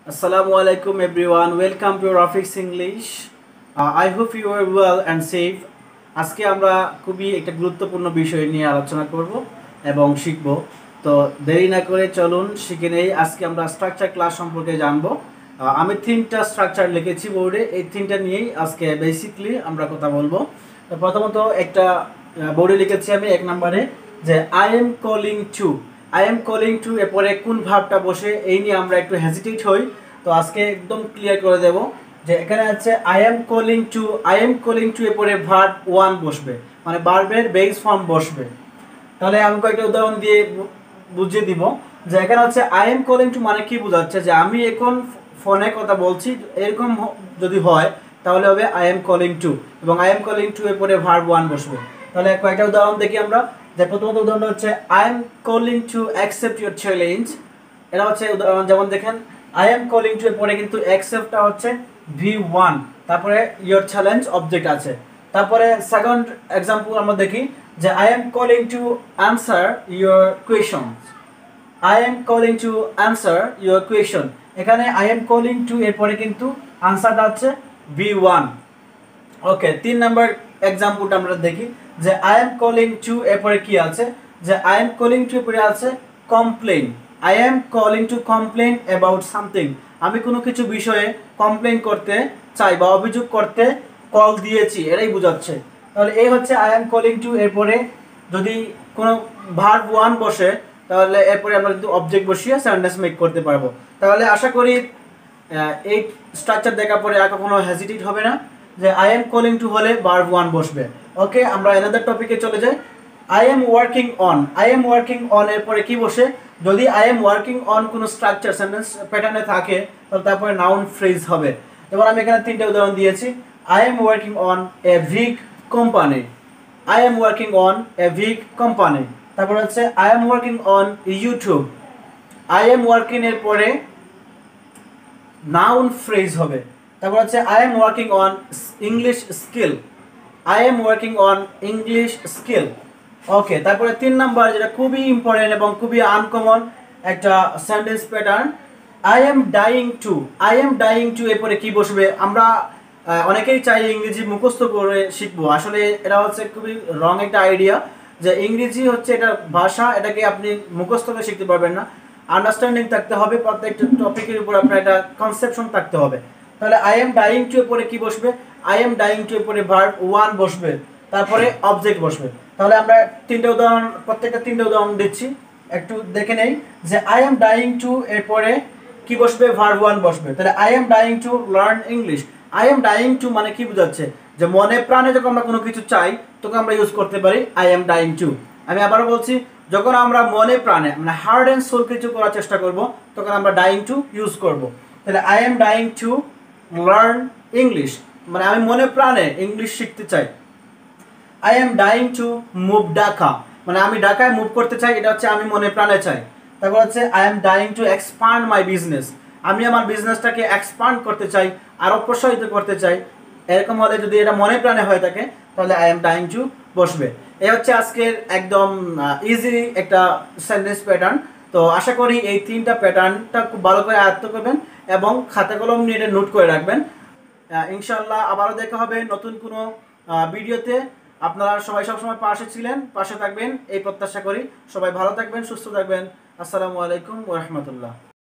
Assalamualaikum everyone. Welcome to Rafique's English. I hope you are well and safe. আজকে আমরা খুবই একটা গুরুত্বপূর্ণ বিষয় নিয়ে আলোচনা করব এবং শিখব। তো দেরি না করে চলুন শিখে নেই। আজকে আমরা স্ট্রাকচার ক্লাস সম্পর্কে জানব। আমি তিনটা স্ট্রাকচার লিখেছি বোর্ডে, এই তিনটা নিয়েই আজকে বেসিক্যালি আমরা কথা বলবো। তো প্রথমত একটা বোর্ডে লিখেছি আমি এক নম্বরে যে I am calling two. I M calling two এরপরে কোন ভার্বটা বসে এই নিয়ে আমরা একটু হেজিটেট হই। তো আজকে একদম ক্লিয়ার করে দেব যে এখানে আছে I am calling two. I M calling two এরপরে ভার্ব ওয়ান বসবে, মানে ভার্বের বেস ফর্ম বসবে। তাহলে আমি কয়েকটা উদাহরণ দিয়ে বুঝিয়ে দিব যে এখানে হচ্ছে আই এম কলিং টু মানে কি বোঝাচ্ছে যে আমি এখন ফোনে কথা বলছি, এরকম যদি হয় তাহলে হবে আই এম কলিং টু এবং আই এম কলিং টু এরপরে ভার্ব ওয়ান বসবে। তাহলে কয়েকটা উদাহরণ দেখি আমরা। যে প্রথমত উদাহরণ হচ্ছে I M calling to accept your challenge. এটা হচ্ছে উদাহরণ, যেমন দেখেন আই এম কলিং টু এর পরে কিন্তু অ্যাকসেপ্টটা হচ্ছে V1, তারপরে ইউর চ্যালেঞ্জ অবজেক্ট আছে। তারপরে সেকেন্ড এক্সাম্পল আমরা দেখি যে I am calling two answer your questions. I am calling two answer your question. এখানে আই এম কলিং টু এরপরে কিন্তু আনসারটা হচ্ছে V1। ওকে, 3 নাম্বার এক্সাম্পলটা আমরা দেখি যে আই এম কলিং টু এরপরে কি আছে, যে আই এম কলিং টু এরপরে আছে complain. I am calling two complain about something. আমি কোনো কিছু বিষয়ে কমপ্লেন করতে চাই বা অভিযোগ করতে কল দিয়েছি, এটাই বোঝাচ্ছে। তাহলে এই হচ্ছে আই এম কলিং টু এরপরে যদি কোনো ভার্ব ওয়ান বসে তাহলে এরপরে আমরা কিন্তু অবজেক্ট বসিয়ে সেন্টেন্স মেক করতে পারবো। তাহলে আশা করি এই স্ট্রাকচার দেখার পরে আর কখনো হেজিটেট হবে না যে আই এম কলিং টু হলে ভার্ব ওয়ান বসবে। ওকে, আমরা অ্যানাদার টপিকে চলে যাই। I am working on. I am working on এরপরে কি বসে, যদি আই এম ওয়ার্কিং অন কোনো স্ট্রাকচার সেন্টেন্স প্যাটার্নে থাকে তাহলে তারপরে নাউন ফ্রেজ হবে। এবার আমি এখানে তিনটা উদাহরণ দিয়েছি। I am working on a big company. I am working on a big company. তারপর হচ্ছে I am working on YouTube. I am working এর পরে নাউন ফ্রেজ হবে। তারপর হচ্ছে I am working on English skill. I am working on English skill. Okay, তারপরে 3 number যেটা খুবই ইম্পর্টেন্ট এবং খুবই আনকমন একটা sentence pattern, I am dying to. I am dying to এরপরে কি বসবে? আমরা অনেকেই চাই ইংরেজি মুখস্থ করে শিখবো, আসলে এটা হচ্ছে খুবই রং একটা আইডিয়া যে ইংরেজি হচ্ছে এটা ভাষা, এটাকে আপনি মুখস্থ করে শিখতে পারবেন না। আন্ডারস্ট্যান্ডিং থাকতে হবে, প্রত্যেকটা টপিকের উপর আপনার একটা কনসেপশন থাকতে হবে। তাহলে আই এম ডাইং টু এর পরে কি বসবে? আই এম ডাইং টু এর পরে ভার্ব ওয়ান বসবে, তারপরে অবজেক্ট বসবে। তাহলে আমরা প্রত্যেকটা তিনটে উদাহরণ দিচ্ছি, একটু দেখে নেই যে আই এম ডাইং টু এর পরে কি বসবে? ভার্ব ওয়ান বসবে। তাহলে I am dying to learn English. I am dying to মানে কি বোঝাচ্ছে? যে মনে প্রাণে যখন আমরা কোনো কিছু চাই তখন আমরা ইউজ করতে পারি আই এম ডাইং টু। আমি আবারও বলছি, যখন আমরা মনে প্রাণে মানে হার্ড অ্যান্ড সোল কিছু করার চেষ্টা করব তখন আমরা ডাইং টু ইউজ করব। তাহলে I am dying to learn English মানে আমি মনে প্রাণে ইংলিশ শিখতে চাই। I am dying to move Dhaka মানে আমি ঢাকায় মুভ করতে চাই, এটা হচ্ছে আমি মনে প্রাণে চাই। তারপর হচ্ছে I am dying two expand my business. আমি আমার বিজনেসটাকে এক্সপান্ড করতে চাই, আরও প্রসারিত করতে চাই। এরকম হলে যদি এটা মনে প্রাণে হয়ে থাকে তাহলে আই এম ডাইং টু বসবে। এই হচ্ছে আজকের একদম ইজি একটা সেন্টেন্স প্যাটার্ন। তো আশা করি এই তিনটা প্যাটার্নটা খুব ভালো করে আয়ত্ত করবেন এবং খাতা কলম নিয়ে এটা নোট করে রাখবেন। ইনশাল্লাহ আবারও দেখা হবে নতুন কোনো ভিডিওতে। আপনারা সবাই সবসময় পাশে ছিলেন, পাশে থাকবেন এই প্রত্যাশা করি। সবাই ভালো থাকবেন, সুস্থ থাকবেন। আসসালামু আলাইকুম ওয়া রাহমাতুল্লাহ।